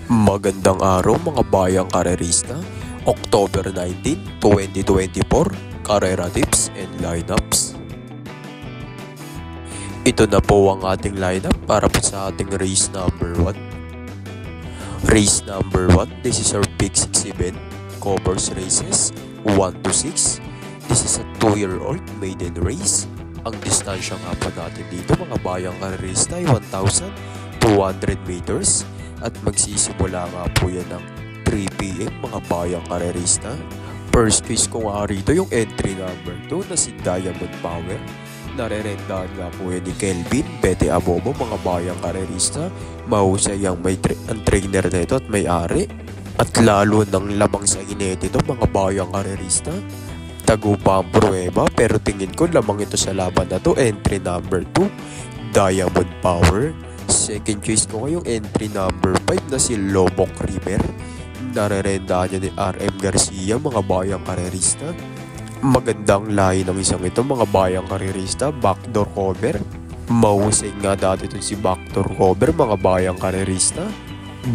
Magandang araw mga bayang karerista, October 19, 2024, Karera Tips and Lineups. Ito na po ang ating lineup para po sa ating race number 1. Race number 1, this is our Pick 6 event, covers races 1 to 6. This is a 2-year-old maiden race. Ang distansya nga po natin dito mga bayang karerista ay 1,200 meters. At magsisimula nga po yan ng 3 PM mga bayang karerista. First case ko nga rito yung entry number 2 na si Diamond Power. Narerendahan nga po yan ni Kelvin Bete Abobo mga bayang karerista. Mahusay ang trainer na ito at may-ari. At lalo ng lamang sa inete ito mga bayang karerista. Tagupa ang pruweba pero tingin ko lamang ito sa laban na to. Entry number 2, Diamond Power. Second choice ko ngayong entry number 5 na si Lobok River. Narerendahan niya ni RM Garcia mga bayang karerista. Magandang lahi ng isang ito mga bayang karerista, backdoor cover. Mahusay nga dati ito si backdoor cover mga bayang karerista.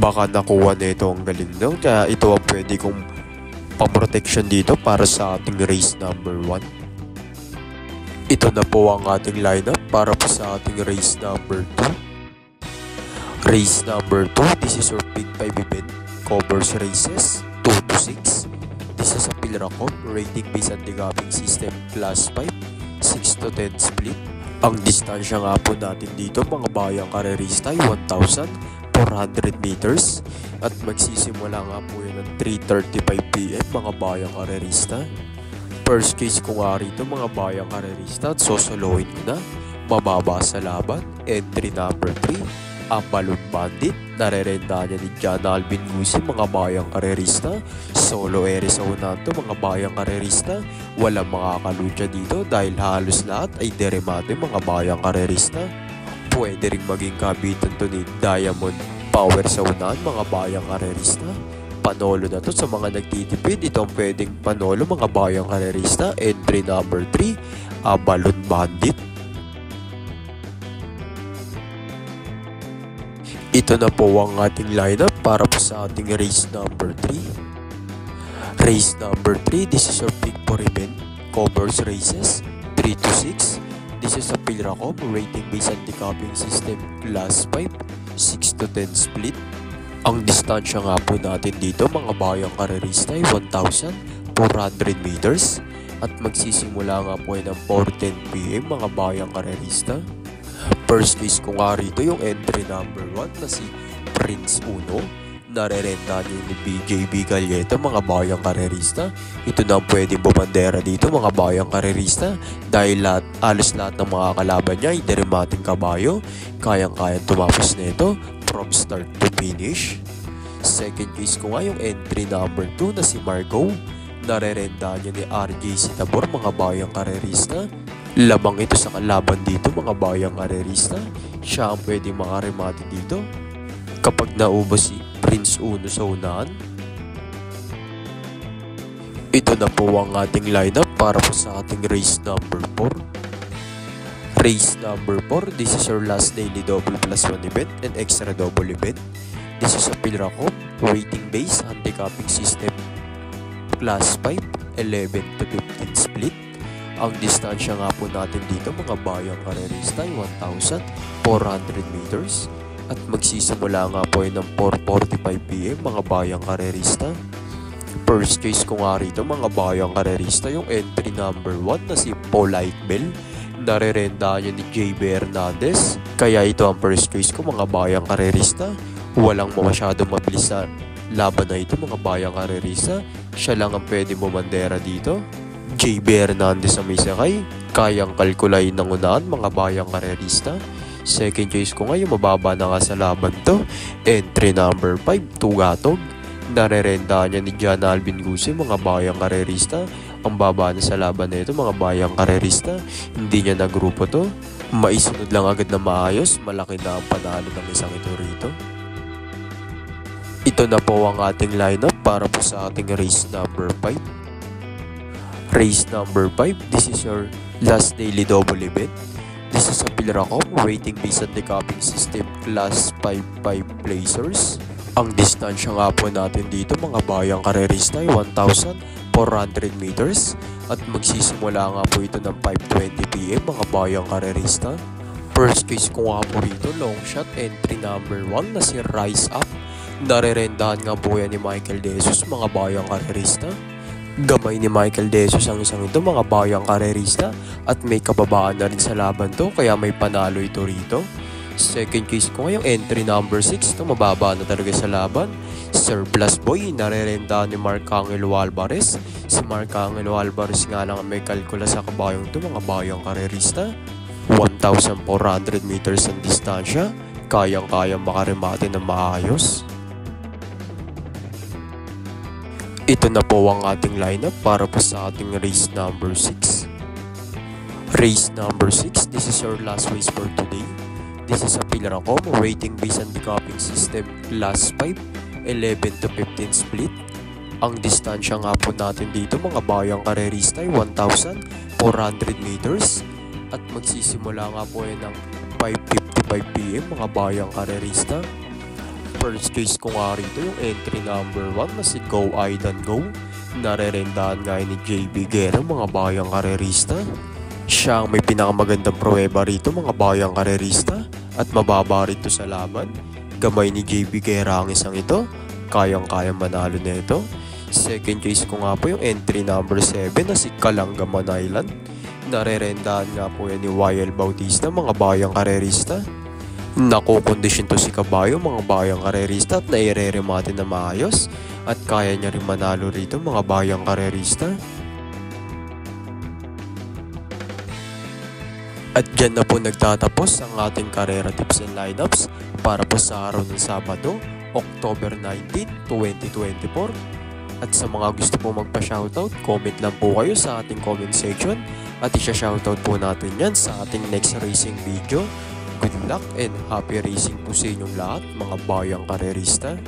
Baka nakuha nito ang galing daw, kaya ito ang pwede kong paprotection dito para sa ating race number 1. Ito na po ang ating lineup para po sa ating race number 2. Race number 2, this is our Big 5 event, covers races 2 to 6. This is a Pilracom, rating based on handicapping system class 5, 6 to 10 split. Ang distansya nga po natin dito mga bayang karerista ay 1,400 meters. At magsisimula nga po yun ng 3:35 PM mga bayang karerista. First case ko nga rito mga bayang karerista at sosolohin ko na. Mababa sa laban, entry number 3. Ang Balloon Bandit, narerendahan niya ni John Alvin Gusi mga bayang karerista. Solo ere sa unahan to mga bayang karerista. Walang makakalutya dito dahil halos lahat ay deremate mga bayang karerista. Pwede rin maging kabitan to ni Diamond Power sa unahan mga bayang karerista. Panolo na to sa mga nagtitipid. Ito ang pwedeng panolo mga bayang karerista. Entry number 3, Balloon Bandit. Ito na po ang ating lineup para po sa ating race number 3. Race number 3, this is our Pick 4 event, covers races 3 to 6. This is a Pilracom, rating based on handicapping system class 5, 6 to 10 split. Ang distansya nga po natin dito mga bayang karerista ay 1,400 meters. At magsisimula nga po ng 4:10 PM mga bayang karerista. First case ko nga rito yung entry number 1 na si Prince Uno. Narerendahan niya ni BJB Galleta mga bayang karerista. Ito na ang pwedeng bumandera dito mga bayang karerista. Dahil alos lahat ng mga kalaban niya ay deremating kabayo. Kayang-kayang tumapos na ito from start to finish. Second case ko nga yung entry number 2 na si Margo. Narerendahan niya ni RJ Sitabor mga bayang karerista. Labang ito sa kalaban dito mga bayang karerista. Siya ang pwedeng makaremate dito kapag naubos si Prince Uno sa unahan. Ito na po ang ating lineup para po sa ating race number 4. Race number 4, this is our last daily double plus 1 event and extra double event. This is a Pilracom, rating based handicapping system class 5, 11 to 15 split. Ang distansya nga po natin dito mga bayang karerista ay 1,400 meters. At magsisimula nga po ay ng 4:45 PM mga bayang karerista. First case ko nga rito mga bayang karerista yung entry number 1 na si Polite Bell. Narerendahan niya ni JB Hernandez. Kaya ito ang first case ko mga bayang karerista. Walang masyadong mabilis sa laban na ito mga bayang karerista. Siya lang ang pwede bumandera dito. JB Hernandez ang may sakay. Kayang kalkulay ng unahan mga bayang karerista. Second choice ko ngayon mababa na nga sa laban to. Entry number 5, Tugatog. Narerendahan niya ni John Alvin Gusi mga bayang karerista. Ang baba na sa laban na ito mga bayang karerista. Hindi niya na grupo to. Maisunod lang agad na maayos. Malaki na ang panalo ng isang ito rito. Ito na po ang ating lineup para po sa ating race number 5. Race number 5, this is your last daily double event. This is a Pilracom, rating based on handicapping system class 5 placers. Ang distansya nga po natin dito mga bayang karerista ay 1,400 meters at magsisimula nga po ito ng 5:20 PM mga bayang karerista. First case ko nga po rito, long shot, entry number 1 na si Rise Up. Narerendahan nga po yan ni Michael De Jesus mga bayang karerista. Gamay ni Michael De Jesus ang isang ito mga bayang karerista at may kababaan na rin sa laban to kaya may panalo ito rito. Second case ko ngayong entry number 6, ito mababa na talaga sa laban. Sir Plus Boy, narerendahan ni Marcangelo Alvarez. Si Marcangelo Alvarez nga lang may kalkula sa kabayong ito mga bayang karerista. 1,400 meters ang distansya, kayang-kayang makaremate ng maayos. Ito na po ang ating lineup para po sa ating race number 6. Race number 6, this is our last race for today. This is a Pillaracom rating based on the cupping system last 5, 11 to 15 split. Ang distansya nga po natin dito mga bayang karerista ay 1,400 meters at magsisimula nga po yan ng 5:55 PM mga bayang karerista. First case ko nga rito yung entry number 1 na si Go Aidan Go. Narerendahan nga ni JB Guerra mga bayang karerista. Siya ang may pinakamagandang pruweba rito mga bayang karerista at mababa rito sa laban. Gamay ni JB Guerra ang isang ito, kayang-kayang manalo na ito. Second case ko nga po yung entry number 7 na si Kalangaman Island. Narerendahan nga po yan ni Wael Bautista mga bayang karerista. Nakukondisyon to si Kabayo mga bayang karerista at naireremate na maayos at kaya niya rin manalo rito mga bayang karerista. At dyan na po nagtatapos ang ating karera tips and lineups para po sa araw ng Sabado, October 19, 2024. At sa mga gusto po magpa-shoutout, comment lang po kayo sa ating comment section at isya-shoutout po natin yan sa ating next racing video. Good luck and happy racing po sa inyong lahat mga bayang karerista.